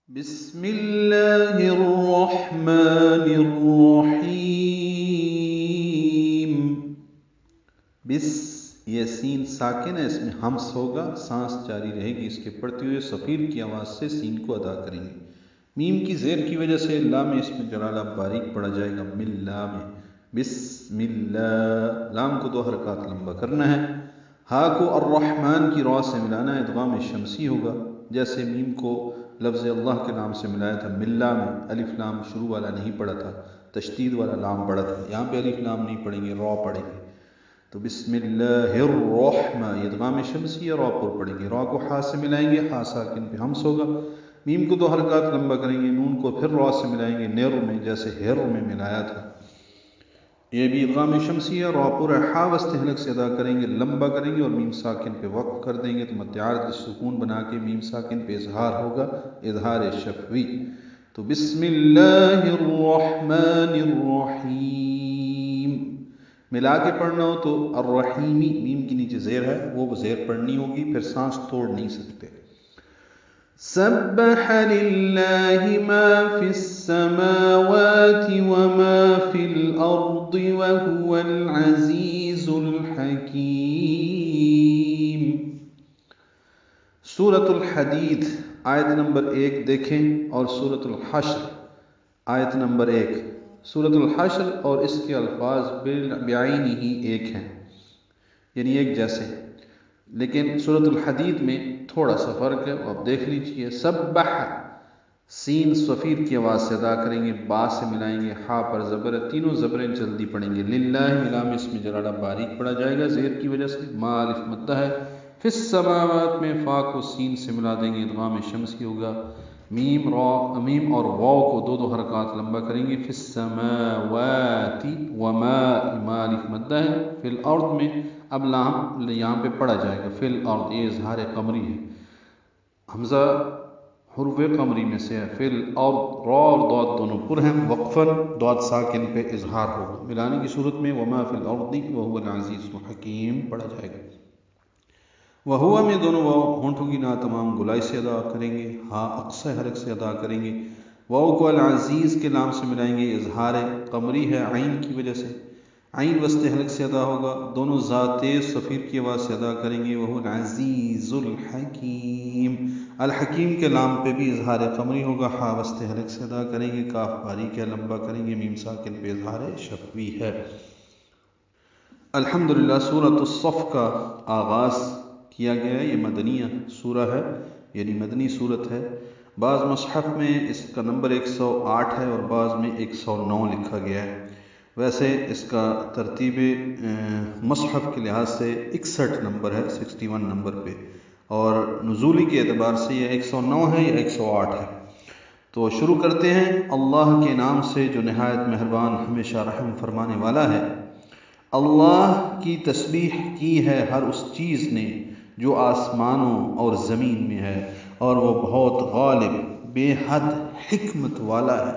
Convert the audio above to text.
بسم اللہ الرحمن الرحیم۔ بس یہ سین ساکن ہے، اس میں ہمس ہوگا، سانس جاری رہے گی اس کے پڑھتے ہوئے صفیر کی آواز سے سین کو ادا کریں گے۔ میم کی زیر کی وجہ سے لام میں اس میں جلالہ باریک پڑا جائے گا، ملا میں بسم اللہ، لام کو 2 حرکات لمبا کرنا ہے۔ ہا کو الرحمن کی را سے ملانا ہے، ادغام شمسی ہوگا، جیسے میم کو لفظ اللہ کے نام سے ملایا تھا ملا میں، الف لام شروع والا نہیں پڑا تھا، تشدید والا لام پڑا تھا، یہاں پہ الف لام نہیں پڑھیں گے، را پڑھیں گے۔ تو بسم اللہ الرحمن، یہ ادغام شمسی ہے، را پر پڑھیں گے، را کو ہا سے ملائیں گے، ہا ساکن پہ ہمس ہوگا، میم کو 2 حرکات لمبا کریں گے، نون کو پھر را سے ملائیں گے، نیر میں جیسے ہیر میں ملایا تھا، یہ بھی ادغام شمسی ہے، را پر ہا وسط حلق سے ادا کریں گے، لمبا کریں گے اور میم ساکن پہ وقف کر دیں گے، تو متعارض سکون بنا کے میم ساکن پہ اظہار ہوگا، اظہار شفوی۔ تو بسم اللہ الرحمن الرحیم، ملا کے پڑھنا ہو تو الرحیمی، میم کی نیچے زیر ہے، وہ زیر پڑھنی ہوگی، پھر سانس توڑ نہیں سکتے۔ سبح للہ ما فی السماوات وما فی الارض وهو العزیز الحکیم۔ سورۃ الحدید آیت نمبر 1 دیکھیں اور سورۃ الحشر آیت نمبر 1۔ سورۃ الحشر اور اس کے الفاظ بعین ہی ایک ہیں، یعنی ایک جیسے، لیکن سورۃ الحدید میں تھوڑا سا فرق ہے، آپ دیکھ لیجئے۔ سبح، سین صفیر کی آواز سے ادا کریں گے، با سے ملائیں گے، ہا پر زبر، تینوں زبریں جلدی پڑھیں گے، للہ ملا میں اس میں جلالہ باریک پڑا جائے گا زیر کی وجہ سے، ما الف مدہ ہے، فی السماوات میں فا کو سین سے ملا دیں گے، ادغام شمسی ہوگا، میم اور واو کو 2 حرکات لمبا کریں گے، فی السماوات وما، ما الف مدہ ہے، فی الارض میں اب لام یہاں پہ پڑا جائے گا، فی الارض، یہ اظہار قمری ہے، حمزہ حروف قمری میں سے ہے، فی الارض، را اور ضاد دونوں پر ہیں، وقفاً ضاد ساکن پہ اظہار ہوگا، ملانے کی صورت میں وما فی الارض وهو العزیز الحکیم پڑھا جائے گا۔ وہوا میں دونوں واو ہونٹوں کی نا تمام گلائی سے ادا کریں گے، ہا اقصی حلق سے ادا کریں گے، واو کو العزیز کے نام سے ملائیں گے، اظہار قمری ہے عین کی وجہ سے، عین وسط حلق سے ادا ہوگا، دونوں تیز صفیر کی آواز سے ادا کریں گے، وہ العزیز الحکیم، الحکیم کے لام پہ بھی اظہار قمری ہوگا، ہا وسط حلق سے ادا کریں گے، کاف باریک ہے لمبا کریں گے، میم ساکن پہ اظہار شفوی ہے۔ الحمدللہ سورۃ الصف کا آغاز کیا گیا ہے، یہ مدنیہ سورہ ہے، یعنی مدنی صورت ہے، بعض مصحف میں اس کا نمبر 108 ہے اور بعض میں 109 لکھا گیا ہے، ویسے اس کا ترتیب مصحف کے لحاظ سے 61 نمبر ہے، 61 نمبر پہ، اور نزولی کے اعتبار سے یہ 109 ہے یا 108 ہے۔ تو شروع کرتے ہیں اللہ کے نام سے جو نہایت مہربان ہمیشہ رحم فرمانے والا ہے۔ اللہ کی تسبیح کی ہے ہر اس چیز نے جو آسمانوں اور زمین میں ہے، اور وہ بہت غالب، بے حد حکمت والا ہے۔